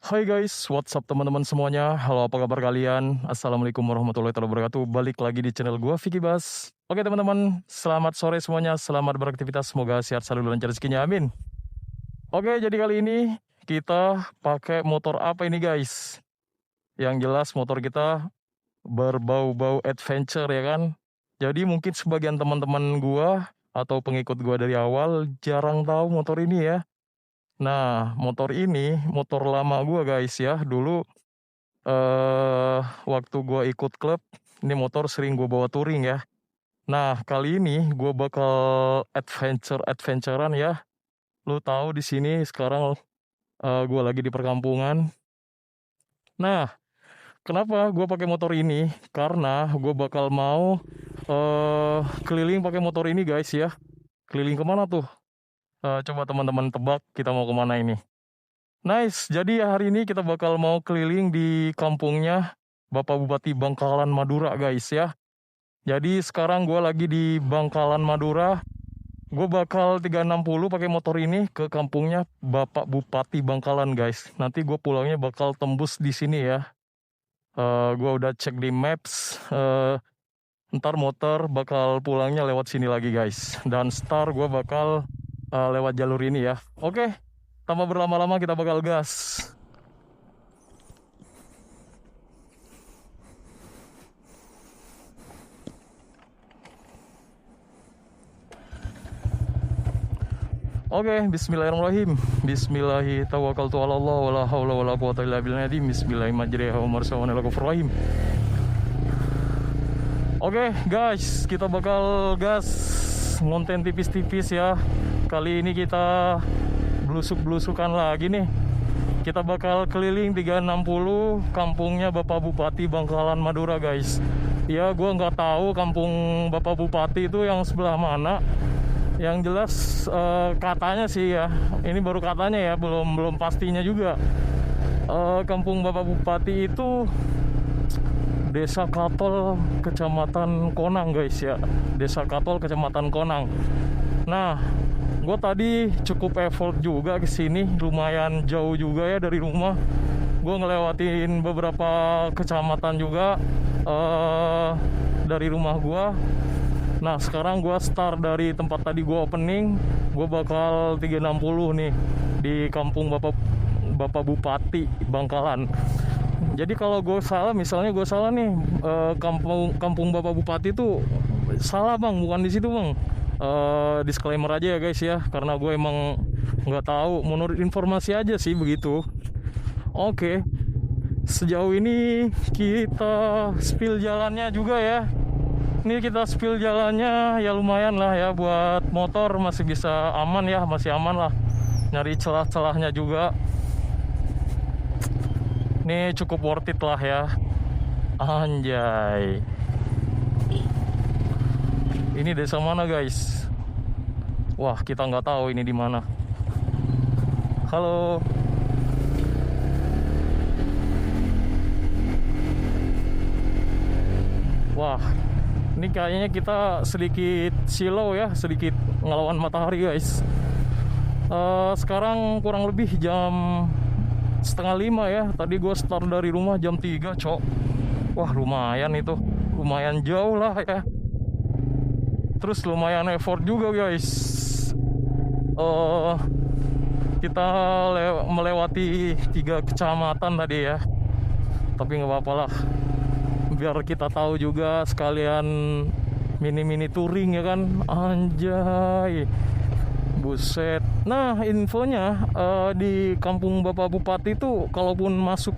Hai guys, what's up teman-teman semuanya? Halo, apa kabar kalian? Assalamualaikum warahmatullahi wabarakatuh. Balik lagi di channel gua Vicky Bas. Oke teman-teman, selamat sore semuanya. Selamat beraktivitas. Semoga sehat selalu, lancar rezekinya. Amin. Oke, jadi kali ini kita pakai motor apa ini guys? Yang jelas motor kita berbau-bau adventure ya kan? Jadi mungkin sebagian teman-teman gua atau pengikut gua dari awal jarang tahu motor ini ya. Nah, motor ini motor lama gua guys ya. Dulu waktu gua ikut klub, ini motor sering gua bawa touring ya. Nah, kali ini gua bakal adventure-adventuran ya. Lu tahu di sini sekarang gua lagi di perkampungan. Nah, kenapa gua pakai motor ini? Karena gua bakal mau keliling pakai motor ini guys ya. Keliling kemana tuh? Coba teman-teman tebak kita mau kemana ini. Nice, jadi hari ini kita bakal mau keliling di kampungnya Bapak Bupati Bangkalan Madura guys ya. Jadi sekarang gue lagi di Bangkalan Madura. Gue bakal 360 pakai motor ini ke kampungnya Bapak Bupati Bangkalan guys. Nanti gue pulangnya bakal tembus di sini ya. Gue udah cek di maps. Ntar motor bakal pulangnya lewat sini lagi guys. Dan star gue bakal lewat jalur ini ya. Oke, tanpa berlama-lama kita bakal gas. Oke, bismillahirrahmanirrahim. Bismillahi tawakkaltu 'ala Allah wala haula wala quwata illa billah. Bismillahi majriha wa mursaha wa ghafurrahim. Oke, guys, kita bakal gas ngonten tipis-tipis ya. Kali ini kita blusuk-blusukan lagi nih. Kita bakal keliling 360 kampungnya Bapak Bupati Bangkalan Madura guys. Ya, gua nggak tahu kampung Bapak Bupati itu yang sebelah mana. Yang jelas katanya sih ya, ini baru katanya ya, belum pastinya juga. Kampung Bapak Bupati itu Desa Katol, Kecamatan Konang guys ya. Desa Katol, Kecamatan Konang. Nah, gue tadi cukup effort juga ke sini, lumayan jauh juga ya dari rumah. Gue ngelewatin beberapa kecamatan juga dari rumah gue. Nah, sekarang gue start dari tempat tadi gue opening. Gue bakal 360 nih di kampung Bapak Bupati Bangkalan. Jadi kalau gue salah, misalnya gue salah nih, kampung Bapak Bupati itu salah bang, bukan di situ bang. Disclaimer aja ya guys ya, karena gue emang nggak tahu, menurut informasi aja sih begitu. Oke, sejauh ini kita spill jalannya juga ya. Ini kita spill jalannya ya lumayan lah ya, buat motor masih bisa aman ya, masih aman lah. Nyari celah-celahnya juga. Ini cukup worth it lah ya. Anjay. Ini desa mana guys? Wah, kita nggak tahu ini di mana. Halo. Wah, ini kayaknya kita sedikit silau ya, sedikit ngelawan matahari guys. Sekarang kurang lebih jam 4:30 ya. Tadi gue start dari rumah jam 3 cok. Wah, lumayan itu, lumayan jauh lah ya. Terus lumayan effort juga guys. Kita melewati 3 kecamatan tadi ya. Tapi nggak apa-apa lah, biar kita tahu juga, sekalian mini touring ya kan. Anjay, buset. Nah, infonya di kampung Bapak Bupati tuh, kalaupun masuk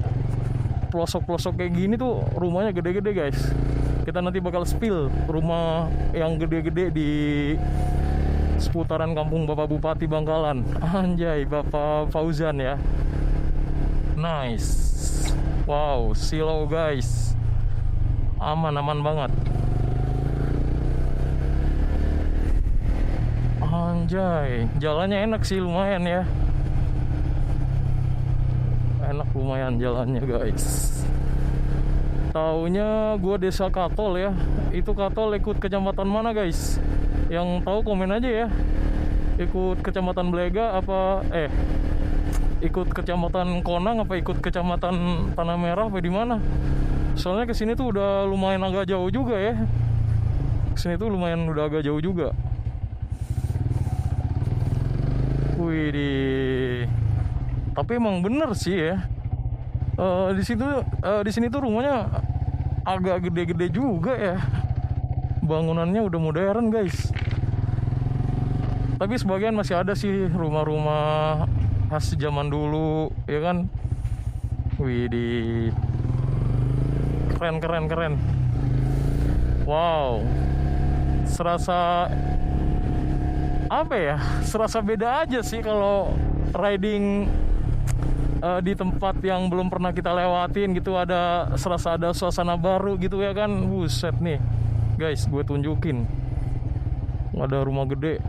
pelosok-pelosok kayak gini tuh rumahnya gede-gede guys. Kita nanti bakal spill rumah yang gede-gede di seputaran kampung Bapak Bupati Bangkalan. Anjay, Bapak Fauzan ya. Nice. Wow, silau guys. Aman banget. Anjay, jalannya enak sih, lumayan ya. Enak lumayan jalannya guys. Taunya gue desa Katol ya. Itu Katol ikut kecamatan mana guys? Yang tahu komen aja ya. Ikut kecamatan Blega apa ikut kecamatan Konang apa ikut kecamatan Tanah Merah apa di mana. Soalnya kesini tuh udah lumayan agak jauh juga ya. Kesini tuh lumayan udah agak jauh juga. Wih, tapi emang bener sih ya. Di sini tuh rumahnya agak gede-gede juga ya. Bangunannya udah modern guys. Tapi sebagian masih ada sih rumah-rumah khas zaman dulu, ya kan? Wih, keren. Wow, serasa apa ya? Serasa beda aja sih kalau riding di tempat yang belum pernah kita lewatin gitu. Serasa ada suasana baru gitu ya kan. Buset nih guys, gue tunjukin ada rumah gede.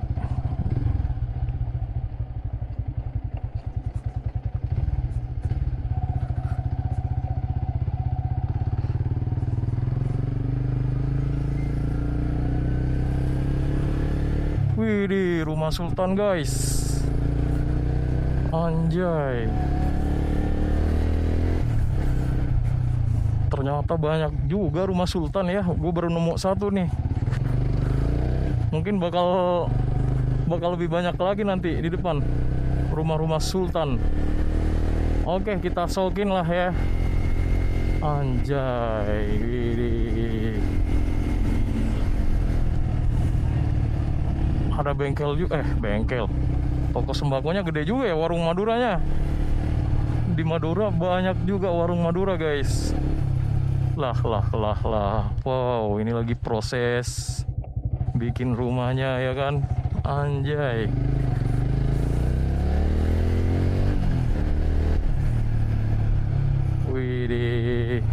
Wih, di rumah Sultan guys. Anjay. Ternyata banyak juga rumah Sultan ya. Gue baru nemu satu nih. Mungkin bakal lebih banyak lagi nanti di depan rumah-rumah Sultan. Oke, kita sokin lah ya. Anjay. Ada bengkel juga, bengkel. Toko sembakonya gede juga ya, warung Maduranya. Di Madura banyak juga warung Madura guys. Lah. Wow, ini lagi proses bikin rumahnya ya kan. Anjay. Wih,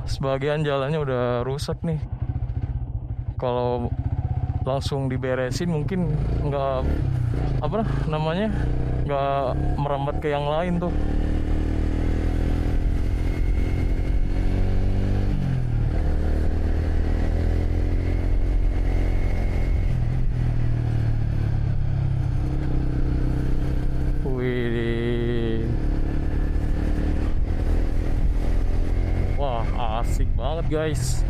sebagian jalannya udah rusak nih. Kalau langsung diberesin mungkin nggak nggak merambat ke yang lain tuh. Wih, wah asik banget guys.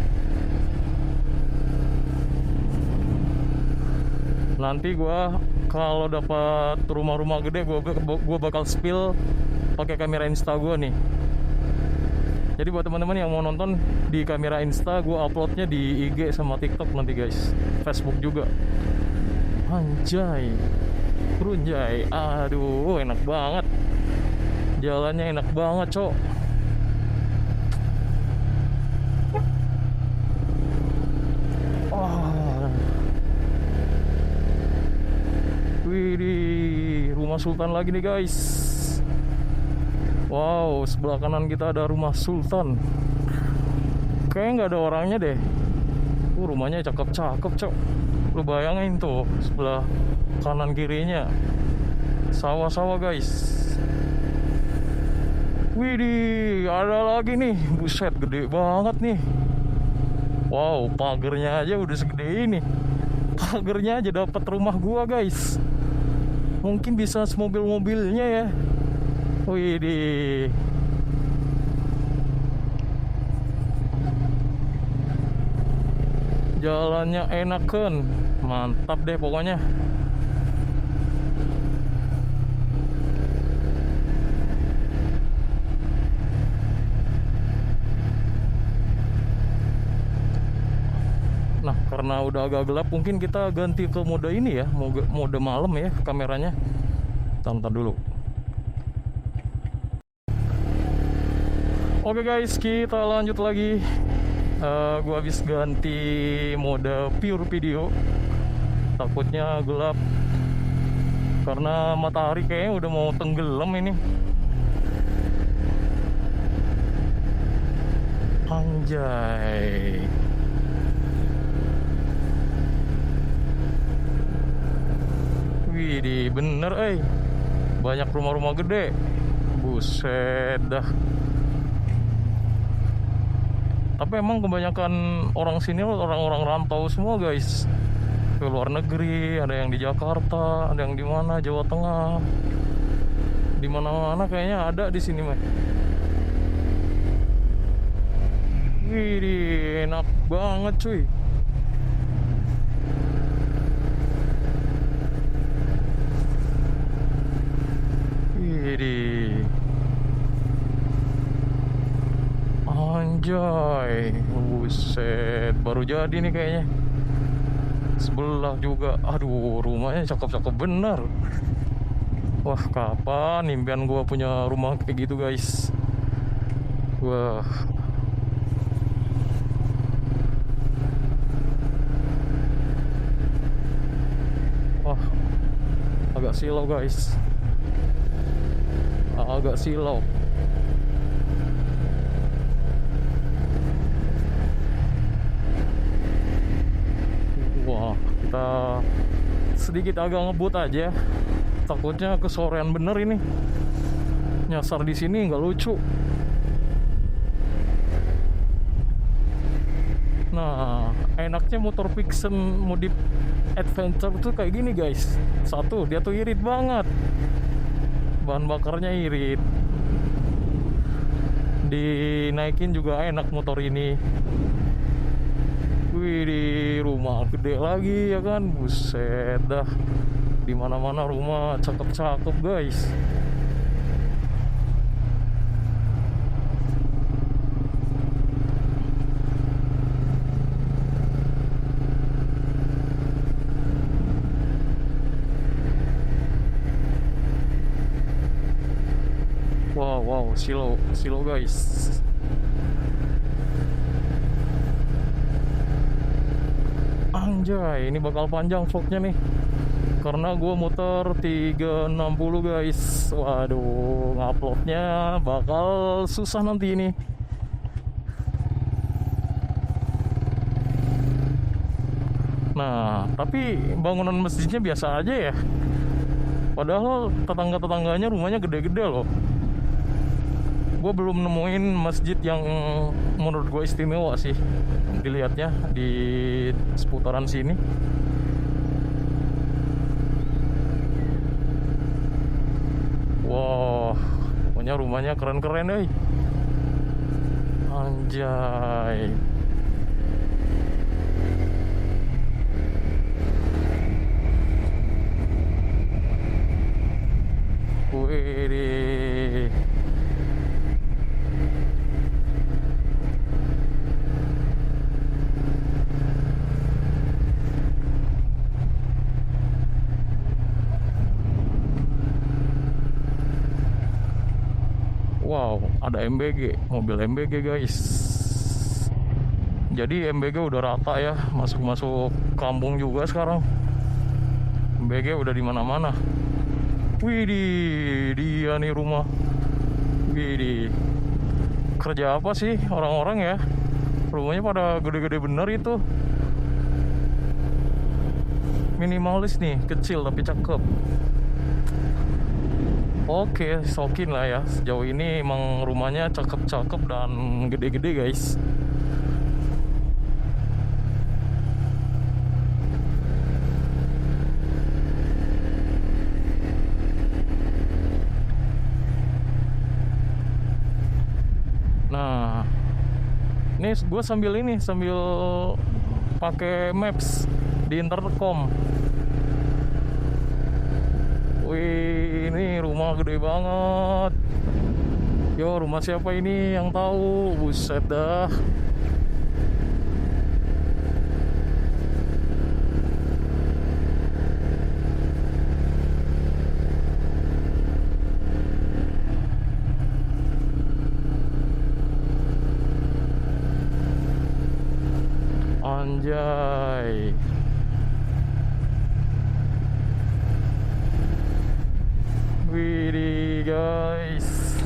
Nanti gua kalau dapat rumah-rumah gede, gua bakal spill pakai kamera Insta gua nih. Jadi buat teman-teman yang mau nonton di kamera Insta, gua uploadnya di IG sama TikTok nanti guys, Facebook juga. Anjay, Brunjay, aduh enak banget, jalannya enak banget cok. Wih, rumah Sultan lagi nih guys. Wow, sebelah kanan kita ada rumah Sultan. Kayaknya nggak ada orangnya deh. Rumahnya cakep-cakep cok. Lu bayangin tuh sebelah kanan kirinya sawah-sawah guys. Widih, ada lagi nih. Buset, gede banget nih. Wow, pagernya aja udah segede ini. Pagernya aja dapat rumah gua guys. Mungkin bisa semobil-mobilnya ya. Widih. Jalannya enakan, mantap deh pokoknya. Nah, karena udah agak gelap, mungkin kita ganti ke mode ini ya, mode malam ya kameranya. Tonton dulu. Oke guys, kita lanjut lagi. Gua habis ganti mode pure video. Takutnya gelap karena matahari kayaknya udah mau tenggelam ini. Anjay. Widih, bener banyak rumah-rumah gede. Buset dah. Tapi emang kebanyakan orang sini orang-orang rantau semua guys. ke luar negeri, ada yang di Jakarta, ada yang di mana, Jawa Tengah, di mana-mana kayaknya ada di sini mah. Wih, enak banget cuy. Wih, anjay, buset, baru jadi nih kayaknya. Sebelah juga, aduh, rumahnya cakep-cakep bener. Wah, kapan impian gua punya rumah kayak gitu guys. Wah, wah, agak silau guys, agak silau. Wah, kita sedikit agak ngebut aja, takutnya kesorean bener ini. Nyasar di sini nggak lucu. Nah, enaknya motor fiction modif adventure tuh kayak gini guys. Satu, dia tuh irit banget, bahan bakarnya irit, dinaikin juga enak motor ini. Wih, di rumah gede lagi ya kan, buset dah, di mana-mana rumah cakep-cakep guys. Wow, silo guys. Anjay, ini bakal panjang vlognya nih, karena gue muter 360 guys. Waduh, nguploadnya bakal susah nanti ini. Nah, tapi bangunan masjidnya biasa aja ya, padahal tetangga-tetangganya rumahnya gede-gede loh. Gue belum nemuin masjid yang menurut gue istimewa sih dilihatnya di seputaran sini. Wow, pokoknya rumahnya keren-keren deh. Anjay. Wih. Wow, ada MBG, mobil MBG guys. Jadi MBG udah rata ya, masuk kampung juga sekarang. MBG udah di mana-mana. Widih, dia nih rumah. Widih. Kerja apa sih orang-orang ya? Rumahnya pada gede-gede bener itu. Minimalis nih, kecil tapi cakep. Oke, sokin lah ya. Sejauh ini emang rumahnya cakep-cakep dan gede-gede guys. Nah, ini gue sambil pakai maps di intercom. Wih, ini rumah gede banget. Yo, rumah siapa ini yang tahu? Buset dah. Anjay. Widih guys.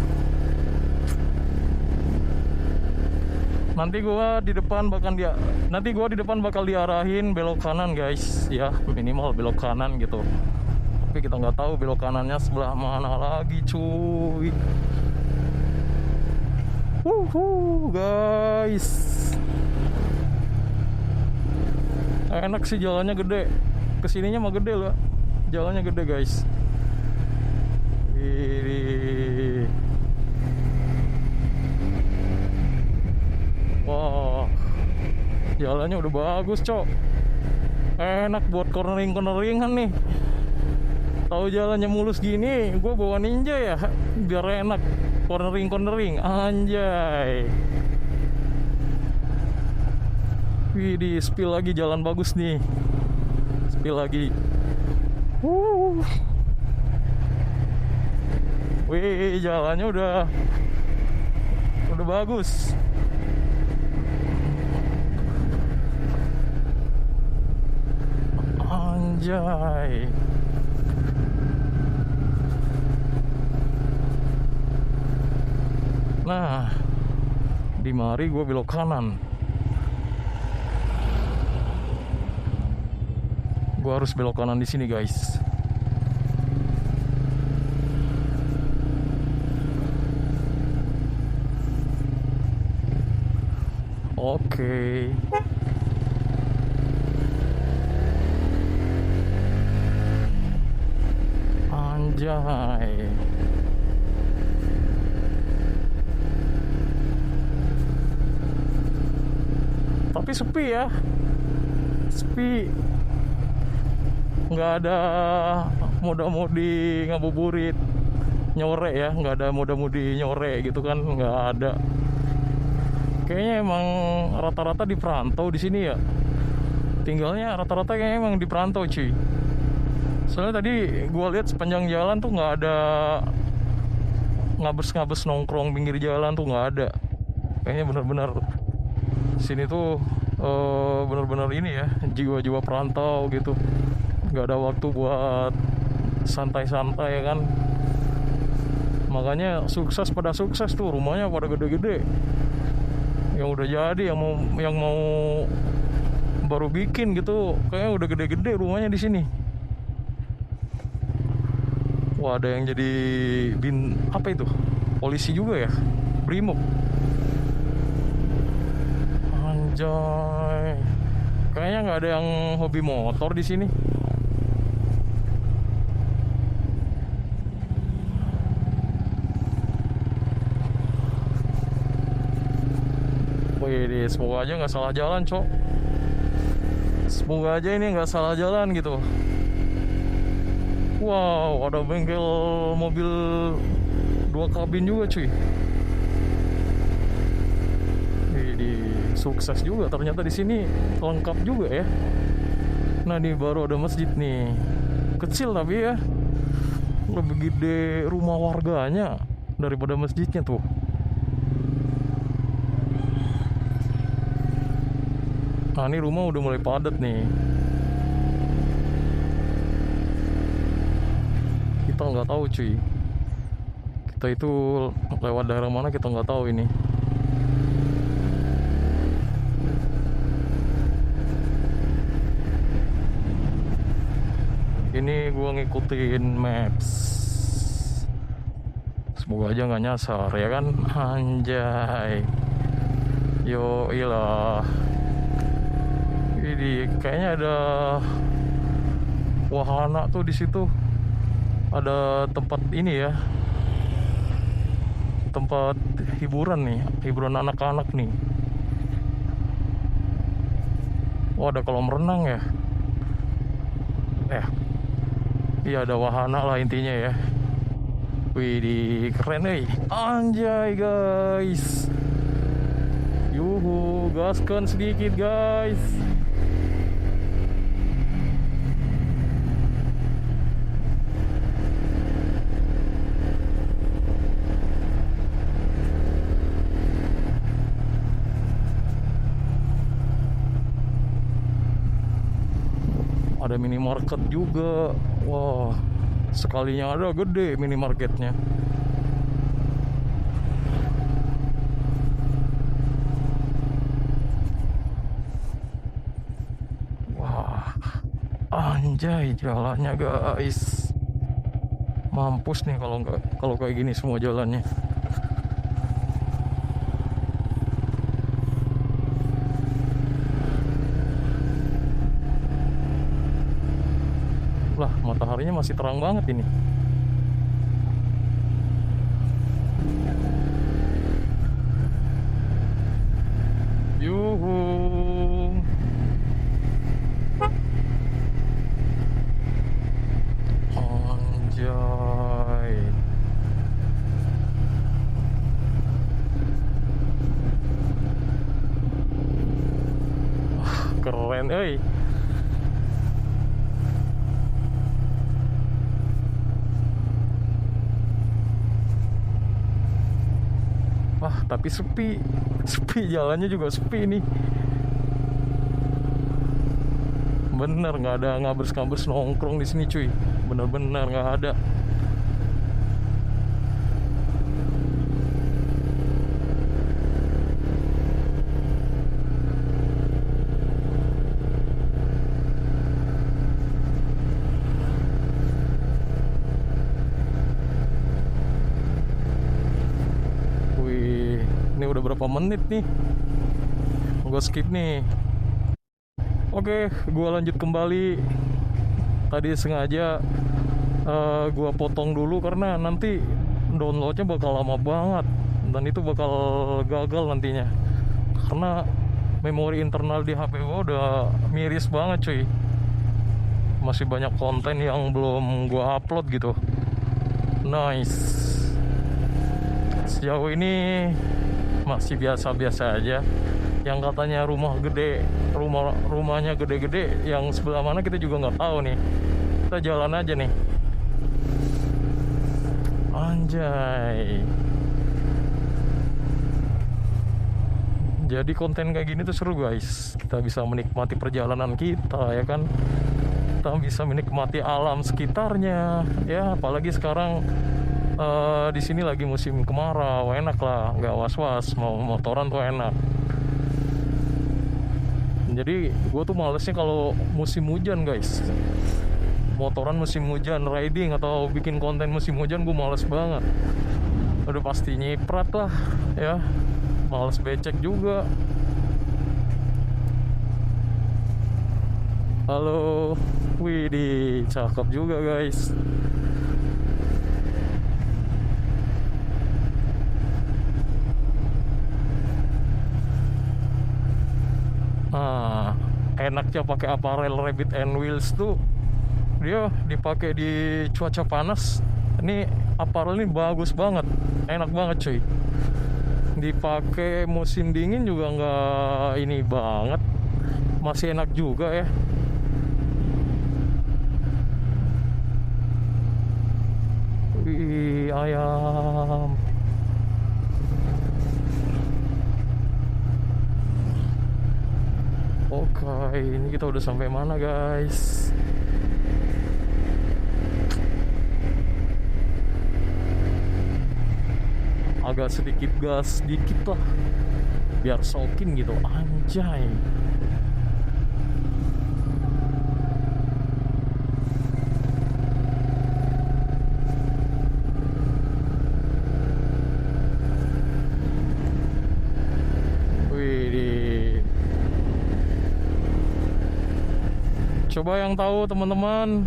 Nanti gua di depan bakal diarahin belok kanan guys, ya minimal belok kanan gitu. Tapi kita nggak tahu belok kanannya sebelah mana lagi cuy. Guys. Enak sih, jalannya gede. Kesininya mah gede loh, jalannya gede guys. Wih. Wah, jalannya udah bagus cok. Enak buat corneringan nih. Tahu jalannya mulus gini, gue bawa Ninja ya, biar enak cornering anjay. Wih, di spill lagi, jalan bagus nih. Spill lagi. Wih, jalannya udah bagus. Anjay. Nah, di mari gue belok kanan. Gue harus belok kanan di sini, guys. Oke. Anjay. Tapi sepi ya. Sepi. Nggak ada moda-modi ngabuburit nyore ya, nggak ada moda-modi nyore gitu kan, nggak ada. Kayaknya emang rata-rata di perantau di sini ya. Tinggalnya rata-rata kayaknya emang di perantau cuy. Soalnya tadi gue lihat sepanjang jalan tuh nggak ada ngabes-ngabes nongkrong pinggir jalan tuh, nggak ada. Kayaknya bener-bener sini tuh bener-bener ini ya, jiwa-jiwa perantau gitu. Nggak ada waktu buat santai-santai ya kan. Makanya sukses pada sukses tuh, rumahnya pada gede-gede. Yang udah jadi, yang mau baru bikin gitu, kayaknya udah gede-gede rumahnya di sini. Wah, ada yang jadi apa itu? Polisi juga ya, Brimob. Anjay. Kayaknya nggak ada yang hobi motor di sini. Wih, semoga aja nggak salah jalan, cok. Semoga aja ini nggak salah jalan gitu. Wow, ada bengkel mobil 2 kabin juga, cuy. Wih, sukses juga ternyata di sini, lengkap juga ya. Nah, ini baru ada masjid nih. Kecil tapi ya, lebih gede rumah warganya daripada masjidnya tuh. Nah, ini rumah udah mulai padat nih. Kita nggak tahu cuy. Kita itu lewat daerah mana kita nggak tahu ini. Ini gua ngikutin maps. Semoga aja nggak nyasar ya kan. Anjay. Yo ilah. Ini kayaknya ada wahana tuh di situ. Ada tempat ini ya, tempat hiburan nih, hiburan anak-anak nih. Wah, ada kolam renang ya. Iya, ada wahana lah intinya ya. Wih, keren nih. Anjay guys. Yuhu, gaskan sedikit guys. Ada minimarket juga. Wah, sekalinya ada gede minimarketnya. Wah, anjay jalannya guys. Mampus nih kalau kayak gini semua jalannya. mataharinya masih terang banget ini. Yuhu. Anjay. Keren, euy. Wah, tapi sepi. Sepi, jalannya juga sepi nih. Bener, nggak ada ngabers-ngabers nongkrong di sini, cuy. Bener-bener nggak ada. Wih, ini udah berapa menit nih? Gue skip nih. Oke, gue lanjut kembali. Tadi sengaja gue potong dulu karena nanti downloadnya bakal lama banget dan itu bakal gagal nantinya karena memori internal di HP gue udah miris banget, cuy. Masih banyak konten yang belum gue upload gitu. Nice. Sejauh ini masih biasa-biasa aja. Yang katanya rumahnya gede-gede, yang sebelah mana kita juga nggak tahu nih. Kita jalan aja nih. Anjay. Jadi konten kayak gini tuh seru, guys. Kita bisa menikmati perjalanan kita, ya kan. Kita bisa menikmati alam sekitarnya, ya. Apalagi sekarang di sini lagi musim kemarau, enak lah, nggak was-was mau motoran tuh enak. Jadi gue tuh malesnya kalau musim hujan, guys. Motoran musim hujan, riding atau bikin konten musim hujan gue males banget. Udah pasti nyiprat lah, ya. Males becek juga. Halo. Widih, cakep juga, guys. Nah, enaknya pakai aparel Rabbit and Wheels tuh dia dipakai di cuaca panas. Ini aparel ini bagus banget, enak banget, cuy. Dipakai musim dingin juga nggak ini banget, masih enak juga ya. Wih, ayam. Oke, ini kita udah sampai mana, guys? Agak sedikit gas dikit lah, biar sokin gitu. Anjay. Coba yang tahu teman-teman,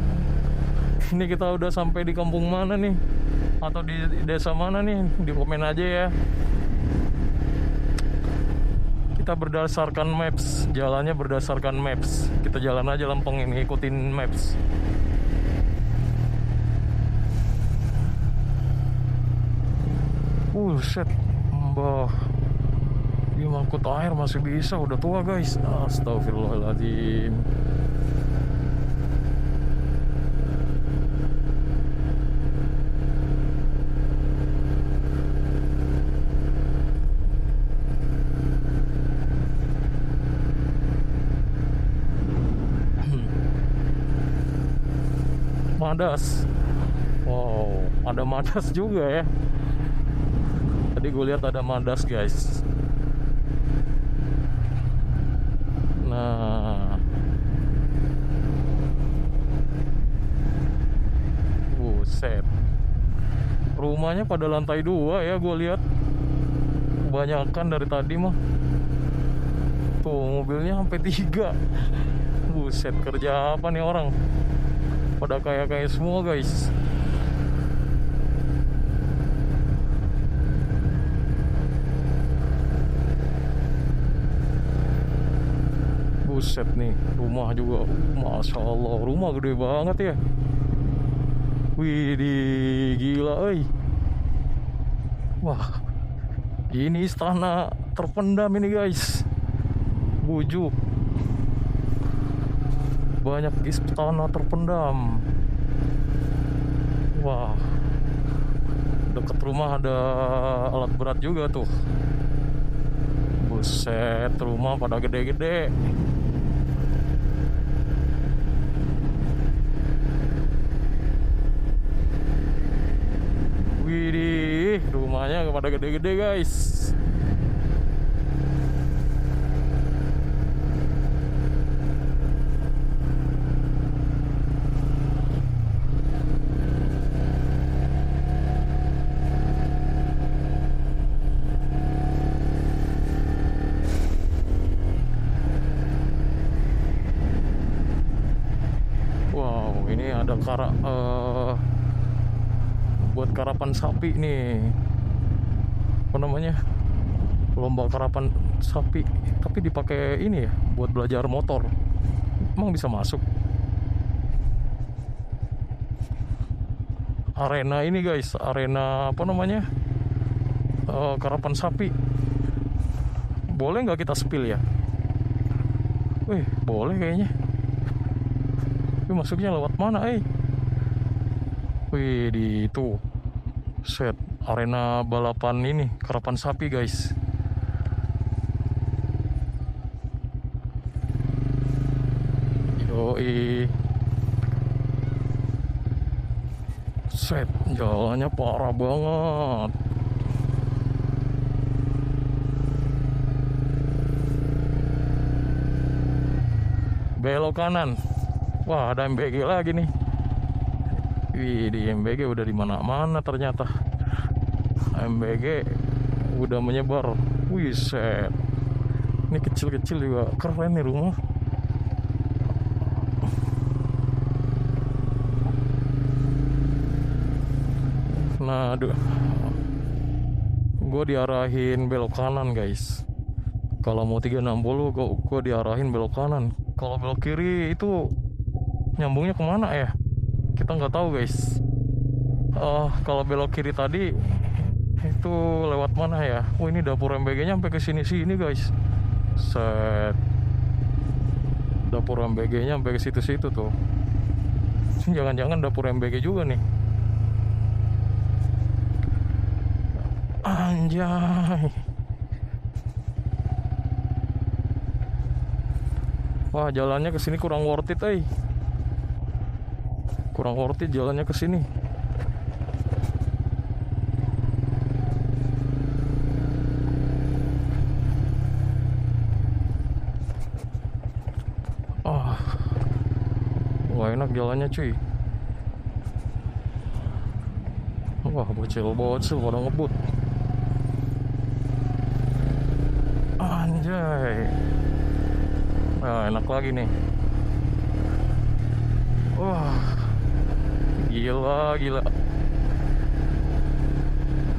ini kita udah sampai di kampung mana nih, atau di desa mana nih, di komen aja ya. Kita berdasarkan maps, jalannya berdasarkan maps. Kita jalan aja lempeng ini, ikutin maps. Set, mbah. Ini mangkut air masih bisa, udah tua, guys. Astagfirullahaladzim. Madas. Wow, ada Madas juga ya. Tadi gue lihat ada Madas, guys. Nah, buset. Rumahnya pada lantai 2 ya, gue lihat. Kebanyakan dari tadi mah. Tuh, mobilnya sampai 3. Buset, kerja apa nih orang? pada kaya-kaya semua guys. Buset nih, rumah juga, masya Allah, rumah gede banget ya. Wih, gila, wah, ini istana terpendam ini guys. Bujuk, banyak istana terpendam. Wah, deket rumah ada alat berat juga tuh. Buset, rumah pada gede-gede. Widih, rumahnya pada gede-gede guys. Wow, ini ada buat karapan sapi nih, apa namanya, lomba karapan sapi, tapi dipakai ini ya buat belajar motor. Emang bisa masuk arena ini guys, arena apa namanya, karapan sapi. Boleh nggak kita spill ya? Wih, boleh kayaknya. Wih, masuknya lewat mana Wih, di itu set arena balapan ini karapan sapi guys. Yoi, set jalannya parah banget. Belok kanan, wah ada MBG lagi nih. Wih, di MBG udah di mana-mana ternyata. MBG udah menyebar. Wih, set. Ini kecil-kecil juga keren nih rumah. Nah, aduh. Gue diarahin belok kanan, guys. Kalau mau 360, gue diarahin belok kanan. Kalau belok kiri itu nyambungnya kemana ya? Kita nggak tahu guys. Kalau belok kiri tadi itu lewat mana ya? Oh, ini dapur MBG-nya sampai ke sini guys. Set. Dapur MBG-nya sampai ke situ-situ tuh. Jangan-jangan dapur MBG juga nih. Anjay. Wah, jalannya ke sini kurang worth it, kurang worth it jalannya ke sini. Wah, enak jalannya cuy. Wah, bocil-bocil pada ngebut. Anjay. Nah, enak lagi nih. Wah, gila.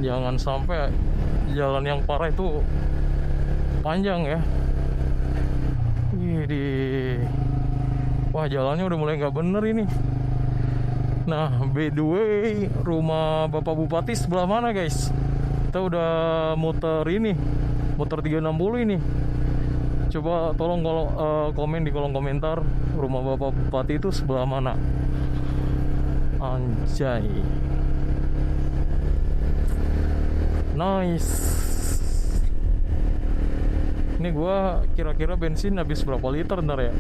Jangan sampai jalan yang parah itu panjang ya. Wah, jalannya udah mulai nggak bener ini. Nah, by the way, rumah Bapak Bupati sebelah mana guys? Kita udah muter 360 ini. Coba tolong komen di kolom komentar, rumah Bapak Bupati itu sebelah mana. Anjay, nice. Ini gua kira-kira bensin habis berapa liter ntar ya?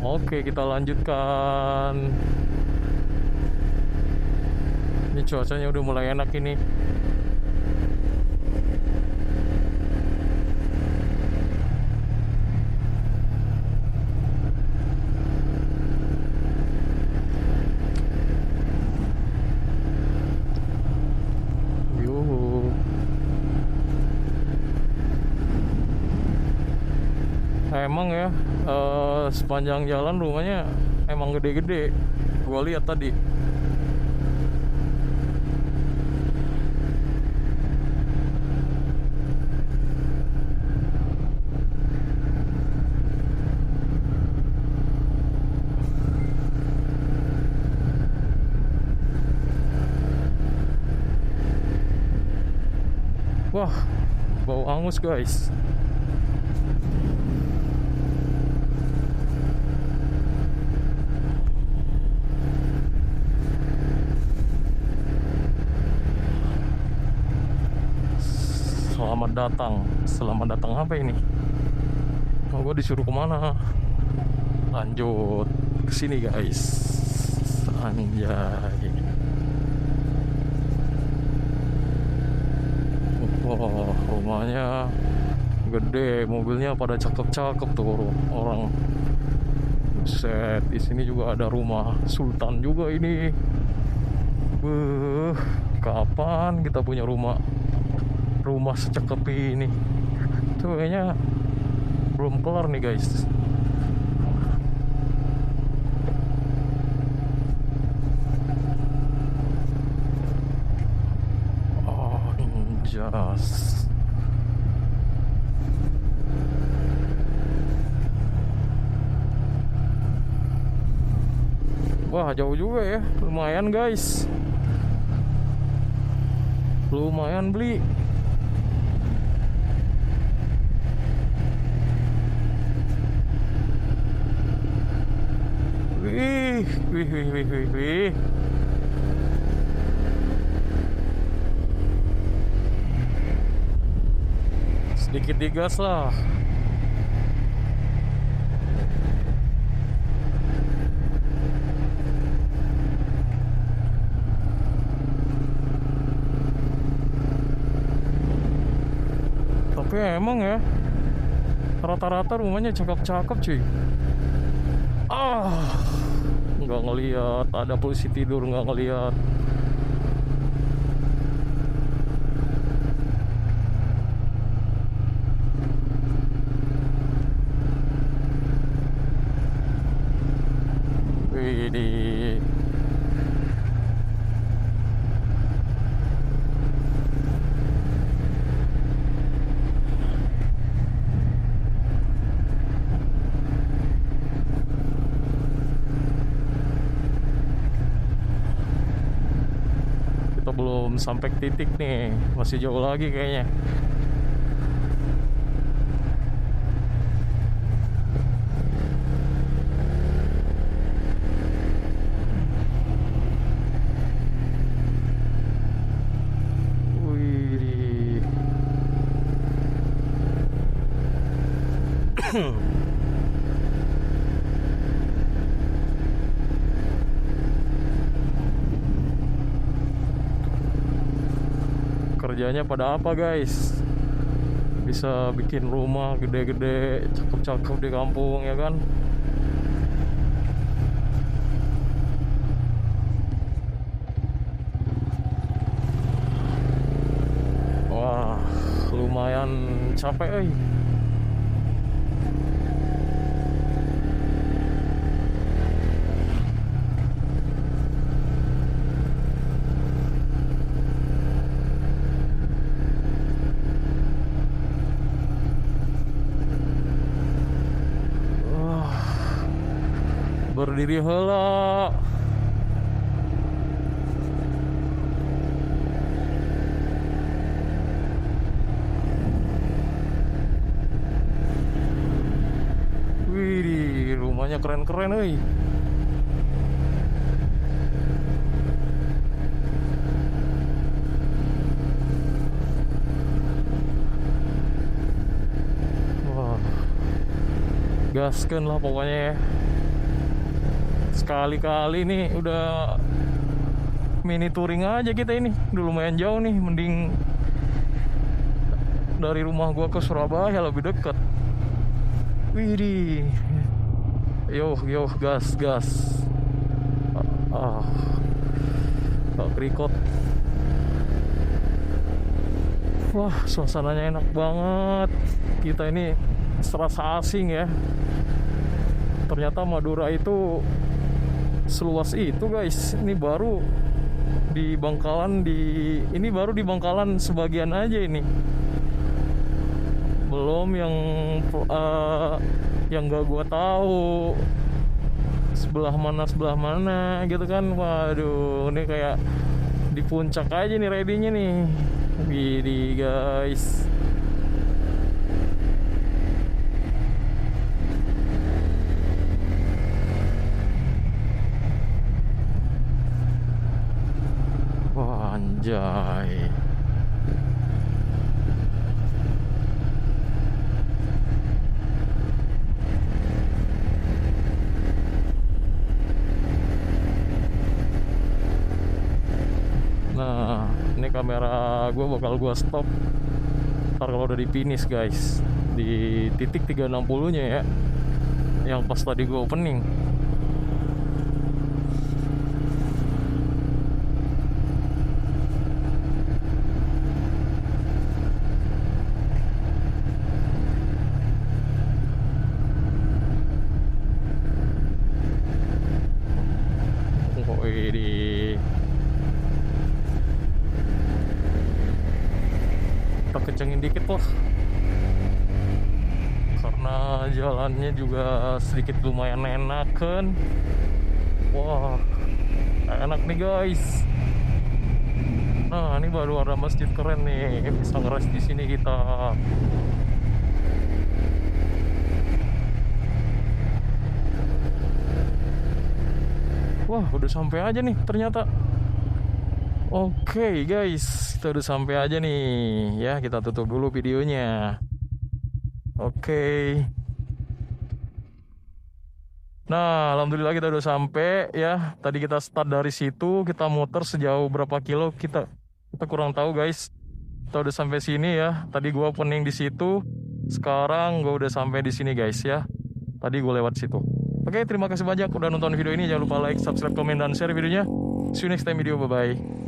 Oke, kita lanjutkan. Ini cuacanya udah mulai enak ini. emang ya, sepanjang jalan rumahnya emang gede-gede. Gua lihat tadi. Wah, bau angus guys. Selamat datang apa ini? Oh, gue disuruh kemana? Lanjut ke sini guys. Anjay. Wah, rumahnya gede, mobilnya pada cakep-cakep tuh orang. Buset, di sini juga ada rumah sultan juga ini. Kapan kita punya rumah secakep ini? Tuh kayaknya belum kelar nih guys. Oh, anjas. Wah, jauh juga ya. Lumayan guys. Lumayan beli. Wih. Sedikit digas lah. Tapi emang ya, rata-rata rumahnya cakep-cakep cuy. Nggak ngeliat, ada polisi tidur nggak ngeliat. Widih. Belum sampai titik nih, masih jauh lagi kayaknya. Wih. Kerjanya pada apa guys? Bisa bikin rumah gede-gede, cakep-cakep di kampung ya kan? Wah, lumayan capek euy. Berdiri heula. Wih, rumahnya keren-keren euy. Wah, gaskeun lah pokoknya ya. Sekali-kali nih udah mini touring aja kita ini. Udah lumayan jauh nih, mending dari rumah gua ke Surabaya lebih dekat. Widih. Yo gas. Tak kerikot. Wah, suasananya enak banget. Kita ini serasa asing ya. Ternyata Madura itu seluas itu guys. Ini baru di Bangkalan sebagian aja ini. Belum yang gak gua tahu sebelah mana gitu kan. Waduh, ini kayak di puncak aja nih ready-nya nih. Gini guys. Wah, anjay. Nah, ini kamera gue bakal gue stop ntar kalau udah di finish guys, di titik 360 nya ya, yang pas tadi gue opening. Oh ini kita kencengin dikit lah, karena jalannya juga sedikit lumayan enak kan. Wah, enak nih guys. Nah, ini baru ada masjid keren nih, bisa ngeres di sini kita. Wah, udah sampai aja nih ternyata. Oke guys, kita udah sampai aja nih ya. Kita tutup dulu videonya. Oke. Nah, alhamdulillah kita udah sampai ya. Tadi kita start dari situ, kita muter sejauh berapa kilo kita kurang tahu guys. Kita udah sampai sini ya. Tadi gua opening di situ. Sekarang gua udah sampai di sini guys ya. Tadi gua lewat situ. Oke, terima kasih banyak udah nonton video ini. Jangan lupa like, subscribe, komen, dan share videonya. See you next time video. Bye bye.